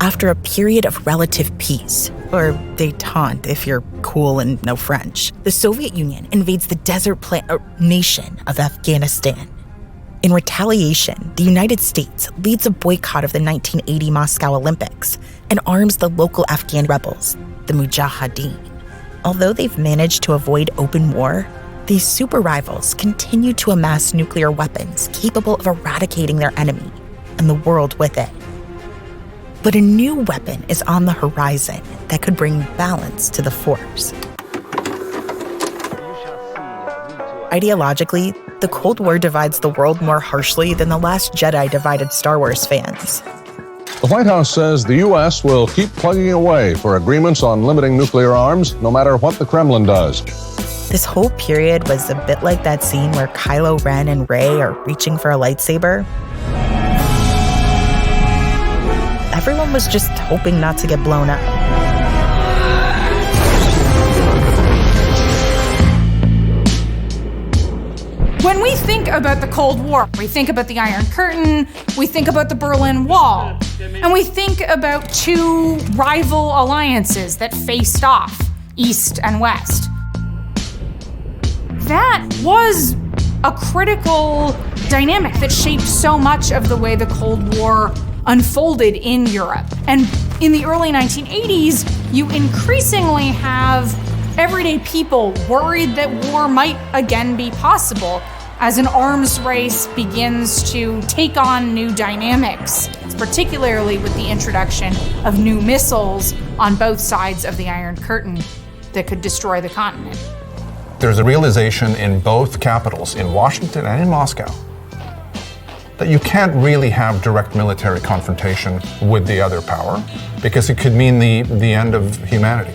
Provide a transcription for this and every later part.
after a period of relative peace, or détente if you're cool and know French, the Soviet Union invades the desert nation of Afghanistan. In retaliation, the United States leads a boycott of the 1980 Moscow Olympics and arms the local Afghan rebels, the Mujahideen. Although they've managed to avoid open war, these super rivals continue to amass nuclear weapons capable of eradicating their enemy and the world with it. But a new weapon is on the horizon that could bring balance to the force. Ideologically, the Cold War divides the world more harshly than The Last Jedi divided Star Wars fans. The White House says the U.S. will keep plugging away for agreements on limiting nuclear arms, no matter what the Kremlin does. This whole period was a bit like that scene where Kylo Ren and Rey are reaching for a lightsaber. Everyone was just hoping not to get blown up. When we think about the Cold War, we think about the Iron Curtain, we think about the Berlin Wall, and we think about two rival alliances that faced off, East and West. That was a critical dynamic that shaped so much of the way the Cold War unfolded in Europe. And in the early 1980s, you increasingly have everyday people worried that war might again be possible as an arms race begins to take on new dynamics, particularly with the introduction of new missiles on both sides of the Iron Curtain that could destroy the continent. There's a realization in both capitals, in Washington and in Moscow, that you can't really have direct military confrontation with the other power because it could mean the end of humanity.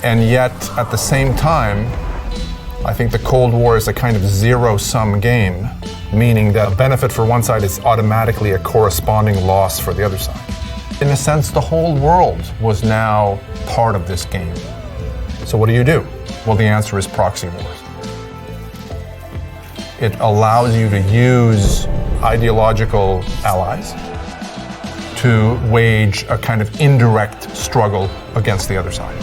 And yet, at the same time, I think the Cold War is a kind of zero-sum game, meaning that a benefit for one side is automatically a corresponding loss for the other side. In a sense, the whole world was now part of this game. So what do? Well, the answer is proxy wars. It allows you to use ideological allies to wage a kind of indirect struggle against the other side.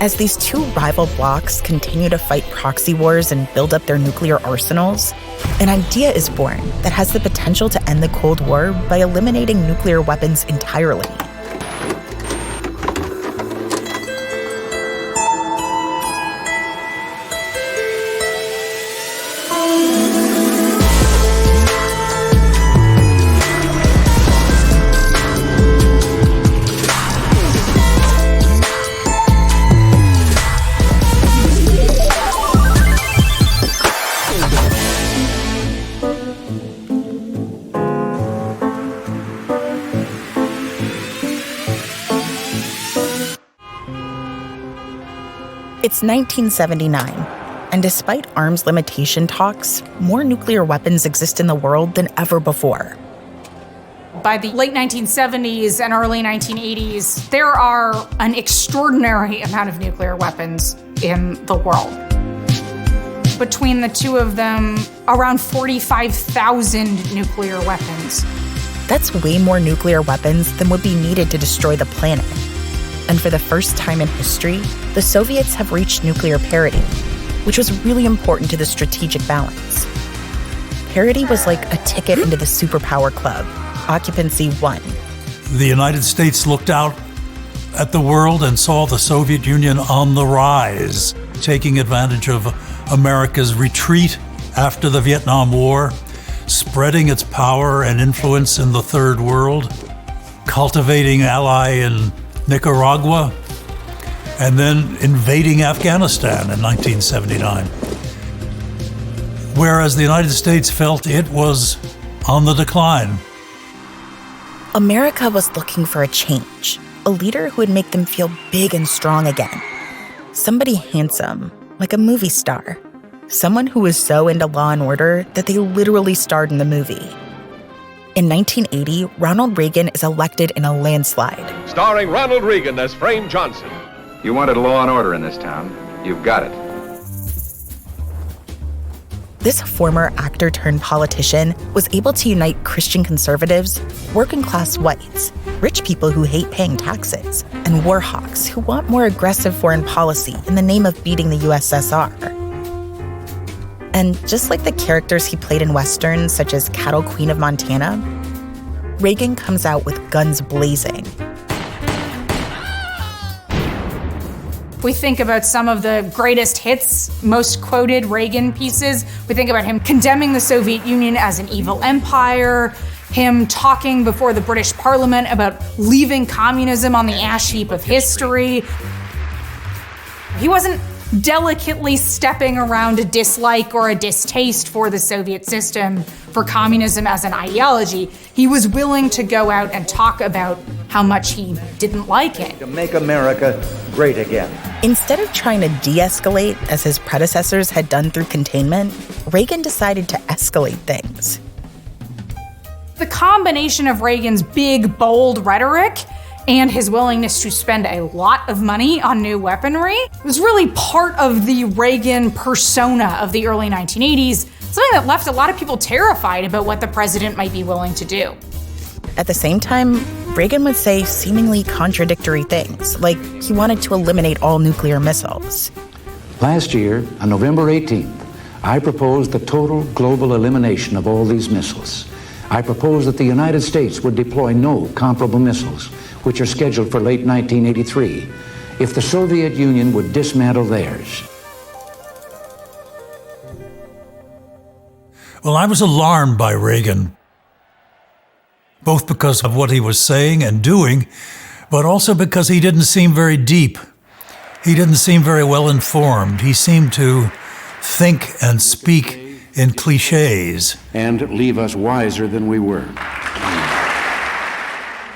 As these two rival blocs continue to fight proxy wars and build up their nuclear arsenals, an idea is born that has the potential to end the Cold War by eliminating nuclear weapons entirely. It's 1979, and despite arms limitation talks, more nuclear weapons exist in the world than ever before. By the late 1970s and early 1980s, there are an extraordinary amount of nuclear weapons in the world. Between the two of them, around 45,000 nuclear weapons. That's way more nuclear weapons than would be needed to destroy the planet. And for the first time in history, the Soviets have reached nuclear parity, which was really important to the strategic balance. Parity was like a ticket into the superpower club, occupancy 1. The United States looked out at the world and saw the Soviet Union on the rise, taking advantage of America's retreat after the Vietnam War, spreading its power and influence in the Third World, cultivating ally in Nicaragua, and then invading Afghanistan in 1979. Whereas the United States felt it was on the decline. America was looking for a change, a leader who would make them feel big and strong again. Somebody handsome, like a movie star. Someone who was so into Law and Order that they literally starred in the movie. In 1980, Ronald Reagan is elected in a landslide. Starring Ronald Reagan as Frame Johnson. You wanted law and order in this town. You've got it. This former actor-turned-politician was able to unite Christian conservatives, working-class whites, rich people who hate paying taxes, and war hawks who want more aggressive foreign policy in the name of beating the USSR. And just like the characters he played in westerns such as Cattle Queen of Montana, Reagan comes out with guns blazing. We think about some of the greatest hits, most quoted Reagan pieces. We think about him condemning the Soviet Union as an evil empire, him talking before the British Parliament about leaving communism on the ash heap of history. He wasn't delicately stepping around a dislike or a distaste for the Soviet system, for communism as an ideology. He was willing to go out and talk about how much he didn't like it. To make America great again. Instead of trying to de-escalate, as his predecessors had done through containment, Reagan decided to escalate things. The combination of Reagan's big, bold rhetoric and his willingness to spend a lot of money on new weaponry was really part of the Reagan persona of the early 1980s, something that left a lot of people terrified about what the president might be willing to do. At the same time, Reagan would say seemingly contradictory things, like he wanted to eliminate all nuclear missiles. Last year, on November 18th, I proposed the total global elimination of all these missiles. I proposed that the United States would deploy no comparable missiles, which are scheduled for late 1983, if the Soviet Union would dismantle theirs. Well, I was alarmed by Reagan, both because of what he was saying and doing, but also because he didn't seem very deep. He didn't seem very well informed. He seemed to think and speak in cliches. And leave us wiser than we were.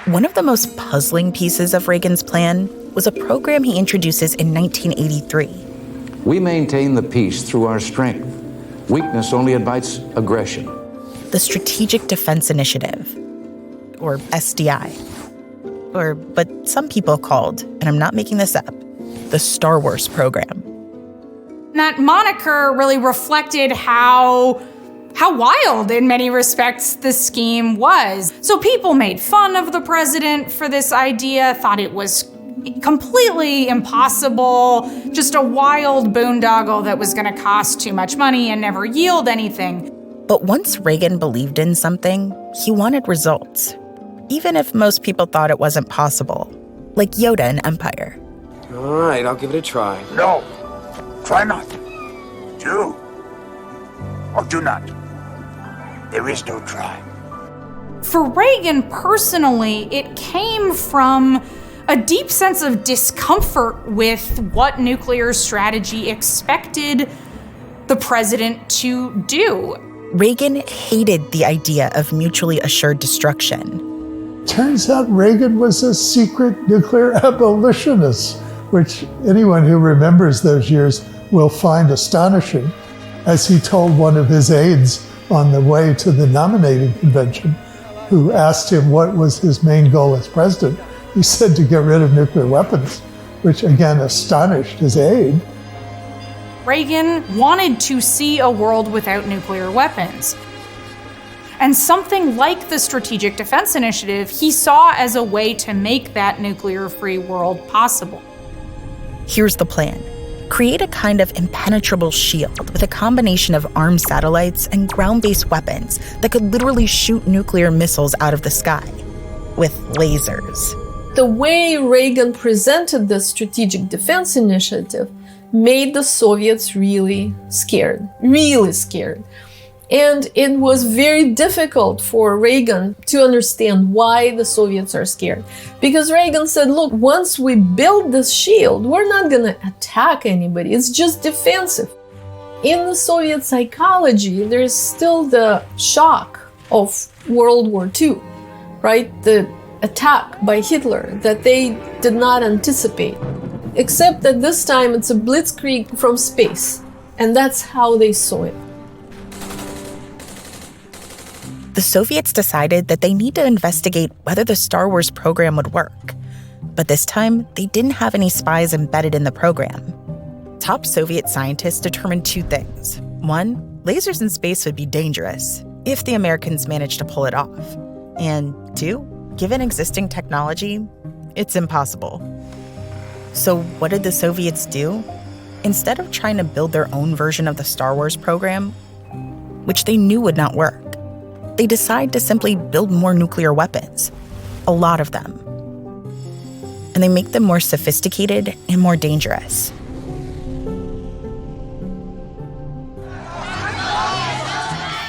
One of the most puzzling pieces of Reagan's plan was a program he introduces in 1983. We maintain the peace through our strength. Weakness only invites aggression. The Strategic Defense Initiative, or SDI, or what some people called, and I'm not making this up, the Star Wars program. That moniker really reflected how wild, in many respects, the scheme was. So people made fun of the president for this idea, thought it was completely impossible, just a wild boondoggle that was going to cost too much money and never yield anything. But once Reagan believed in something, he wanted results, even if most people thought it wasn't possible, like Yoda in Empire. All right, I'll give it a try. No, try not. Do or do not. There is no try. For Reagan personally, it came from a deep sense of discomfort with what nuclear strategy expected the president to do. Reagan hated the idea of mutually assured destruction. Turns out Reagan was a secret nuclear abolitionist, which anyone who remembers those years will find astonishing. As he told one of his aides on the way to the nominating convention, who asked him what was his main goal as president, he said to get rid of nuclear weapons, which again astonished his aide. Reagan wanted to see a world without nuclear weapons. And something like the Strategic Defense Initiative, he saw as a way to make that nuclear-free world possible. Here's the plan. Create a kind of impenetrable shield with a combination of armed satellites and ground-based weapons that could literally shoot nuclear missiles out of the sky with lasers. The way Reagan presented the Strategic Defense Initiative made the Soviets really scared. And it was very difficult for Reagan to understand why the Soviets are scared. Because Reagan said, look, once we build this shield, we're not going to attack anybody. It's just defensive. In the Soviet psychology, there's still the shock of World War II, right? The attack by Hitler that they did not anticipate. Except that this time it's a blitzkrieg from space. And that's how they saw it. The Soviets decided that they need to investigate whether the Star Wars program would work. But this time, they didn't have any spies embedded in the program. Top Soviet scientists determined two things. One, lasers in space would be dangerous if the Americans managed to pull it off. And 2, given existing technology, it's impossible. So what did the Soviets do? Instead of trying to build their own version of the Star Wars program, which they knew would not work, they decided to simply build more nuclear weapons, a lot of them. And they make them more sophisticated and more dangerous.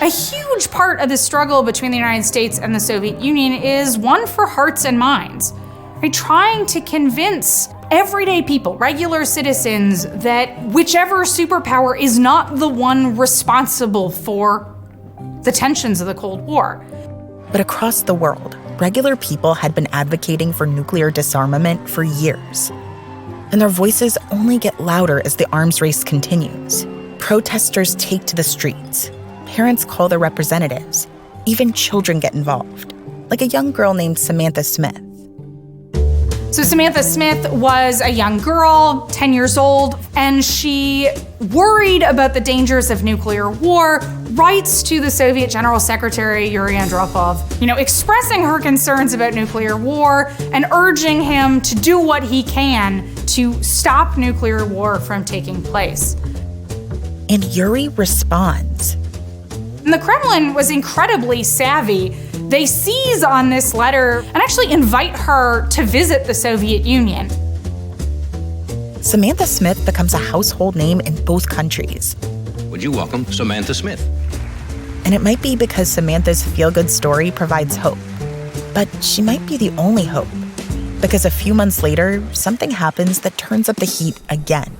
A huge part of the struggle between the United States and the Soviet Union is one for hearts and minds. Right? Trying to convince everyday people, regular citizens, that whichever superpower is not the one responsible for the tensions of the Cold War. But across the world, regular people had been advocating for nuclear disarmament for years. And their voices only get louder as the arms race continues. Protesters take to the streets. Parents call their representatives. Even children get involved, like a young girl named Samantha Smith. So Samantha Smith was a young girl, 10 years old, and she worried about the dangers of nuclear war, writes to the Soviet General Secretary Yuri Andropov, expressing her concerns about nuclear war and urging him to do what he can to stop nuclear war from taking place. And Yuri responds. And the Kremlin was incredibly savvy. They seize on this letter and actually invite her to visit the Soviet Union. Samantha Smith becomes a household name in both countries. Would you welcome Samantha Smith? And it might be because Samantha's feel-good story provides hope. But she might be the only hope. Because a few months later, something happens that turns up the heat again.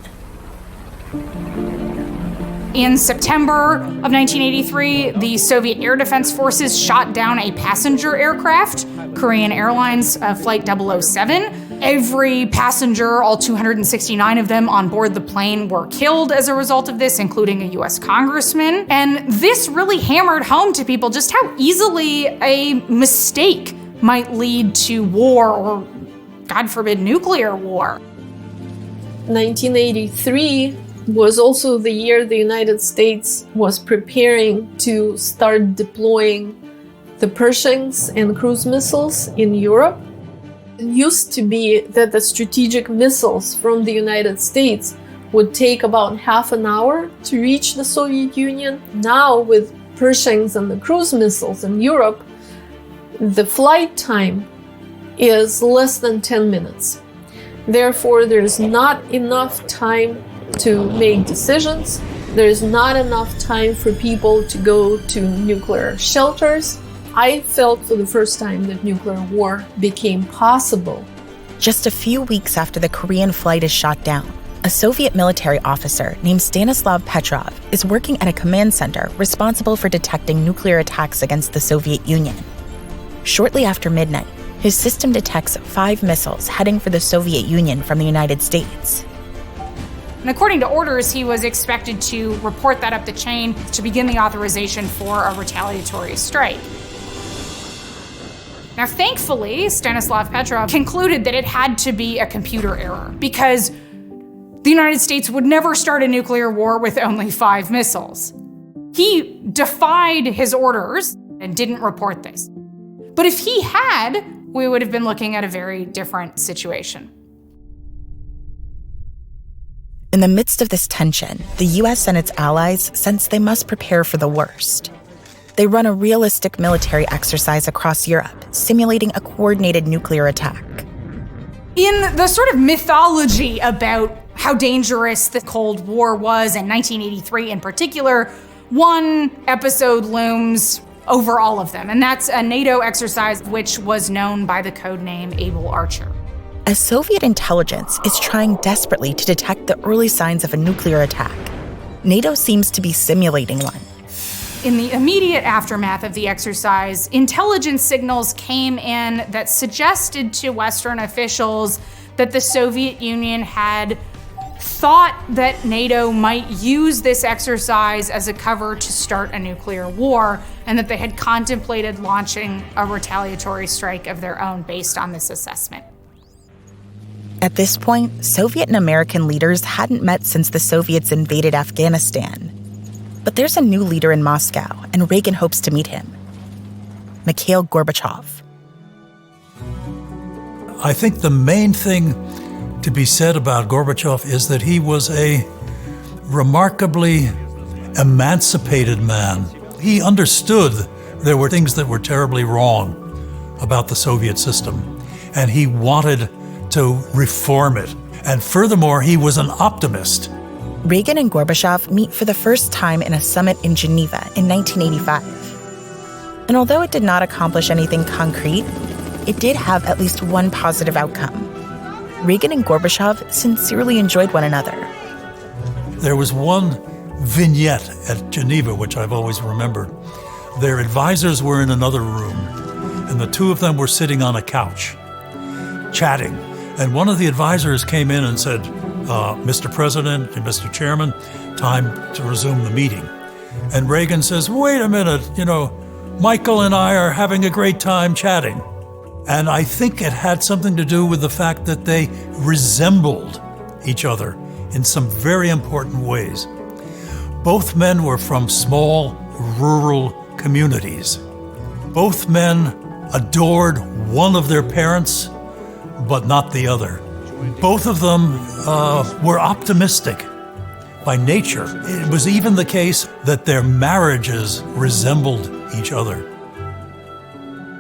In September of 1983, the Soviet Air Defense Forces shot down a passenger aircraft, Korean Airlines Flight 007. Every passenger, all 269 of them on board the plane, were killed as a result of this, including a US congressman. And this really hammered home to people just how easily a mistake might lead to war or, God forbid, nuclear war. 1983 was also the year the United States was preparing to start deploying the Pershings and cruise missiles in Europe. It used to be that the strategic missiles from the United States would take about half an hour to reach the Soviet Union. Now, with Pershings and the cruise missiles in Europe, the flight time is less than 10 minutes. Therefore, there's not enough time to make decisions. There's not enough time for people to go to nuclear shelters. I felt for the first time that nuclear war became possible. Just a few weeks after the Korean flight is shot down, a Soviet military officer named Stanislav Petrov is working at a command center responsible for detecting nuclear attacks against the Soviet Union. Shortly after midnight, his system detects 5 missiles heading for the Soviet Union from the United States. And according to orders, he was expected to report that up the chain to begin the authorization for a retaliatory strike. Now, thankfully, Stanislav Petrov concluded that it had to be a computer error because the United States would never start a nuclear war with only 5 missiles. He defied his orders and didn't report this. But if he had, we would have been looking at a very different situation. In the midst of this tension, the US and its allies sense they must prepare for the worst. They run a realistic military exercise across Europe, simulating a coordinated nuclear attack. In the sort of mythology about how dangerous the Cold War was in 1983 in particular, one episode looms over all of them, and that's a NATO exercise which was known by the codename Able Archer. As Soviet intelligence is trying desperately to detect the early signs of a nuclear attack, NATO seems to be simulating one. In the immediate aftermath of the exercise, intelligence signals came in that suggested to Western officials that the Soviet Union had thought that NATO might use this exercise as a cover to start a nuclear war, and that they had contemplated launching a retaliatory strike of their own based on this assessment. At this point, Soviet and American leaders hadn't met since the Soviets invaded Afghanistan. But there's a new leader in Moscow, and Reagan hopes to meet him. Mikhail Gorbachev. I think the main thing to be said about Gorbachev is that he was a remarkably emancipated man. He understood there were things that were terribly wrong about the Soviet system, and he wanted to reform it. And furthermore, he was an optimist. Reagan and Gorbachev meet for the first time in a summit in Geneva in 1985. And although it did not accomplish anything concrete, it did have at least one positive outcome. Reagan and Gorbachev sincerely enjoyed one another. There was one vignette at Geneva, which I've always remembered. Their advisors were in another room, and the two of them were sitting on a couch, chatting. And one of the advisors came in and said, Mr. President and Mr. Chairman, time to resume the meeting. And Reagan says, wait a minute, Michael and I are having a great time chatting. And I think it had something to do with the fact that they resembled each other in some very important ways. Both men were from small, rural communities. Both men adored one of their parents, but not the other. Both of them were optimistic by nature. It was even the case that their marriages resembled each other.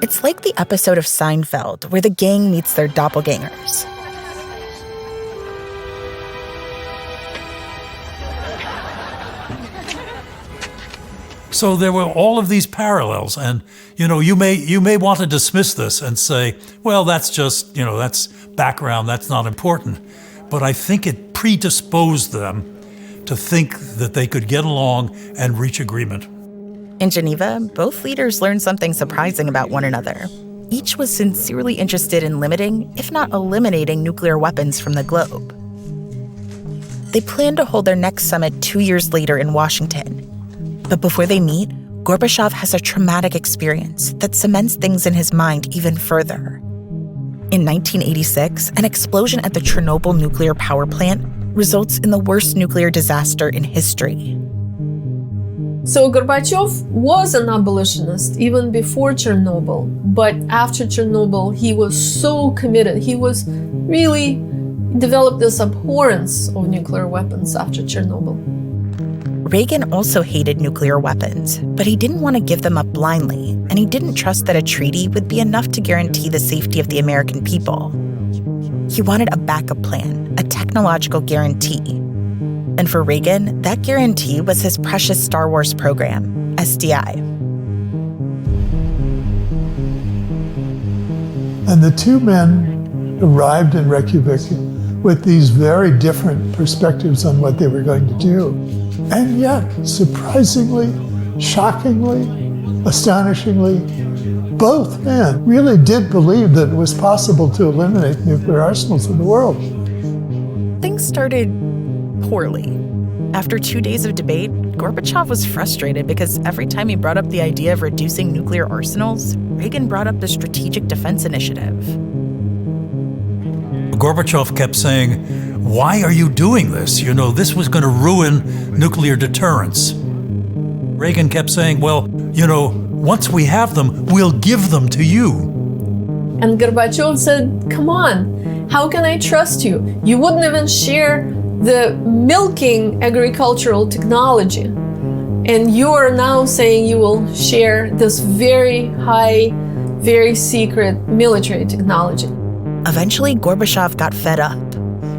It's like the episode of Seinfeld where the gang meets their doppelgangers. So there were all of these parallels, and you may want to dismiss this and say, well, that's just that's background, that's not important. But I think it predisposed them to think that they could get along and reach agreement. In Geneva, both leaders learned something surprising about one another. Each was sincerely interested in limiting, if not eliminating, nuclear weapons from the globe. They plan to hold their next summit 2 years later in Washington. But before they meet, Gorbachev has a traumatic experience that cements things in his mind even further. In 1986, an explosion at the Chernobyl nuclear power plant results in the worst nuclear disaster in history. So Gorbachev was an abolitionist even before Chernobyl, but after Chernobyl, he was so committed. He was really developed this abhorrence of nuclear weapons after Chernobyl. Reagan also hated nuclear weapons, but he didn't want to give them up blindly, and he didn't trust that a treaty would be enough to guarantee the safety of the American people. He wanted a backup plan, a technological guarantee. And for Reagan, that guarantee was his precious Star Wars program, SDI. And the two men arrived in Reykjavik with these very different perspectives on what they were going to do. And yet, surprisingly, shockingly, astonishingly, both men really did believe that it was possible to eliminate nuclear arsenals in the world. Things started poorly. After 2 days of debate, Gorbachev was frustrated because every time he brought up the idea of reducing nuclear arsenals, Reagan brought up the Strategic Defense Initiative. Gorbachev kept saying, why are you doing this? This was going to ruin nuclear deterrence. Reagan kept saying, well, once we have them, we'll give them to you. And Gorbachev said, come on, how can I trust you? You wouldn't even share the milking agricultural technology. And you are now saying you will share this very high, very secret military technology. Eventually, Gorbachev got fed up.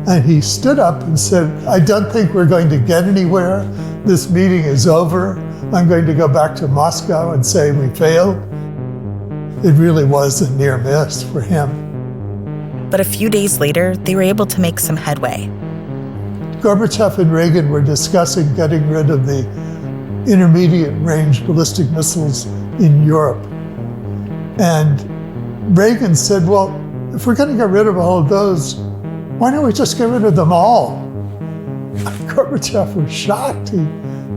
And he stood up and said, I don't think we're going to get anywhere. This meeting is over. I'm going to go back to Moscow and say we failed. It really was a near miss for him. But a few days later, they were able to make some headway. Gorbachev and Reagan were discussing getting rid of the intermediate-range ballistic missiles in Europe. And Reagan said, well, if we're going to get rid of all of those, why don't we just get rid of them all? Gorbachev was shocked.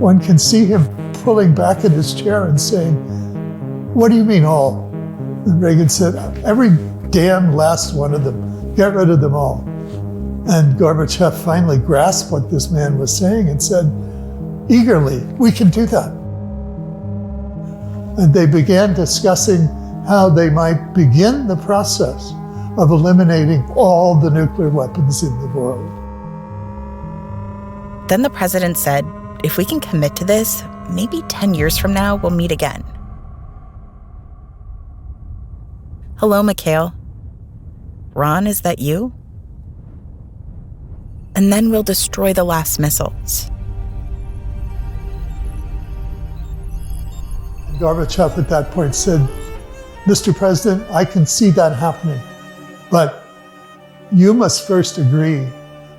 One can see him pulling back in his chair and saying, what do you mean all? And Reagan said, every damn last one of them, get rid of them all. And Gorbachev finally grasped what this man was saying and said, eagerly, we can do that. And they began discussing how they might begin the process of eliminating all the nuclear weapons in the world. Then the president said, if we can commit to this, maybe 10 years from now, we'll meet again. Hello, Mikhail. Ron, is that you? And then we'll destroy the last missiles. Gorbachev at that point said, Mr. President, I can see that happening, but you must first agree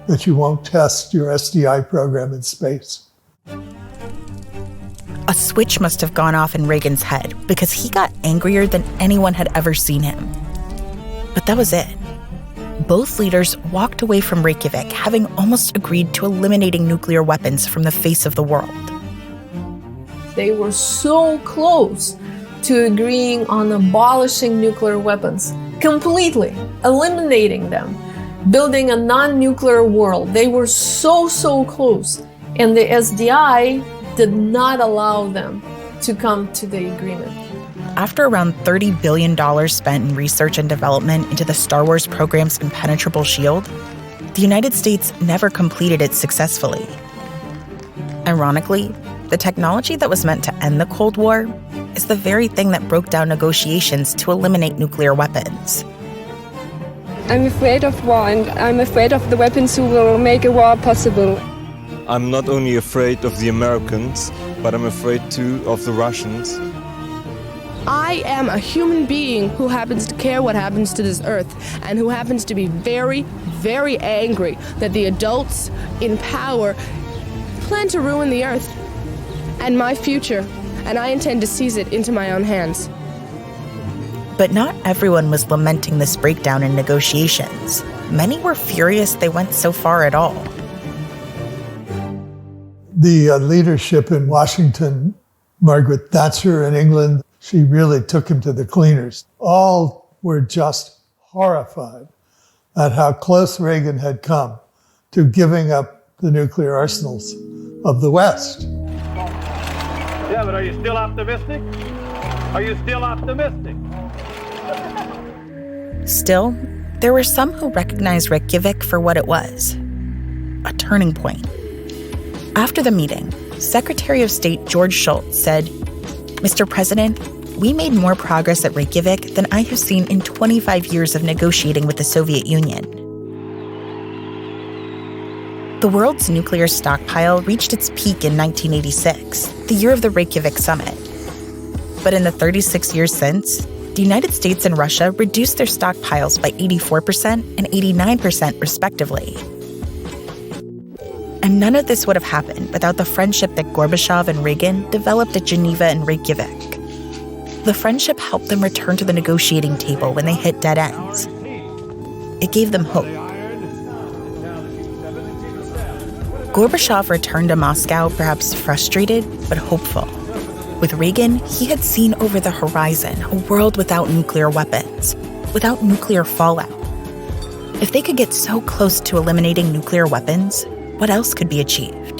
that you won't test your SDI program in space. A switch must have gone off in Reagan's head because he got angrier than anyone had ever seen him. But that was it. Both leaders walked away from Reykjavik having almost agreed to eliminating nuclear weapons from the face of the world. They were so close to agreeing on abolishing nuclear weapons, completely eliminating them, building a non-nuclear world. They were so close. And the SDI did not allow them to come to the agreement. After around $30 billion spent in research and development into the Star Wars program's impenetrable shield, the United States never completed it successfully. Ironically, the technology that was meant to end the Cold War is the very thing that broke down negotiations to eliminate nuclear weapons. I'm afraid of war, and I'm afraid of the weapons who will make a war possible. I'm not only afraid of the Americans, but I'm afraid too of the Russians. I am a human being who happens to care what happens to this earth and who happens to be very, very angry that the adults in power plan to ruin the earth and my future, and I intend to seize it into my own hands. But not everyone was lamenting this breakdown in negotiations. Many were furious they went so far at all. The leadership in Washington, Margaret Thatcher in England, she really took him to the cleaners. All were just horrified at how close Reagan had come to giving up the nuclear arsenals of the West. Yeah, but are you still optimistic? Are you still optimistic? Still, there were some who recognized Reykjavik for what it was, a turning point. After the meeting, Secretary of State George Shultz said, Mr. President, we made more progress at Reykjavik than I have seen in 25 years of negotiating with the Soviet Union. The world's nuclear stockpile reached its peak in 1986, the year of the Reykjavik summit. But in the 36 years since, the United States and Russia reduced their stockpiles by 84% and 89% respectively. And none of this would have happened without the friendship that Gorbachev and Reagan developed at Geneva and Reykjavik. The friendship helped them return to the negotiating table when they hit dead ends. It gave them hope. Gorbachev returned to Moscow perhaps frustrated but hopeful. With Reagan, he had seen over the horizon a world without nuclear weapons, without nuclear fallout. If they could get so close to eliminating nuclear weapons, what else could be achieved?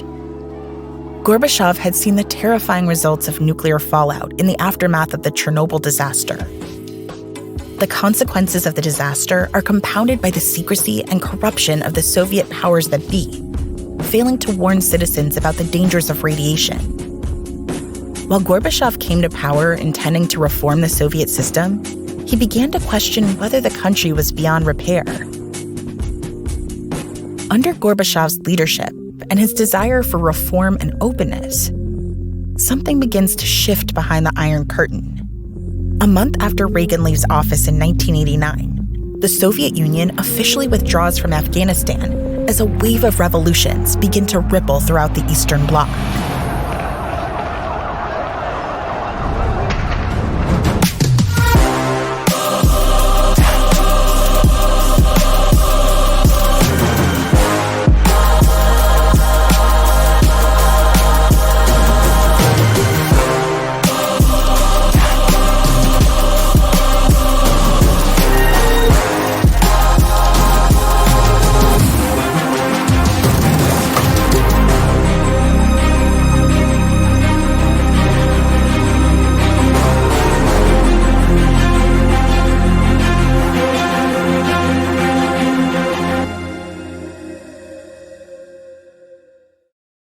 Gorbachev had seen the terrifying results of nuclear fallout in the aftermath of the Chernobyl disaster. The consequences of the disaster are compounded by the secrecy and corruption of the Soviet powers that be, failing to warn citizens about the dangers of radiation. While Gorbachev came to power intending to reform the Soviet system, he began to question whether the country was beyond repair. Under Gorbachev's leadership and his desire for reform and openness, something begins to shift behind the Iron Curtain. A month after Reagan leaves office in 1989, the Soviet Union officially withdraws from Afghanistan as a wave of revolutions begin to ripple throughout the Eastern Bloc.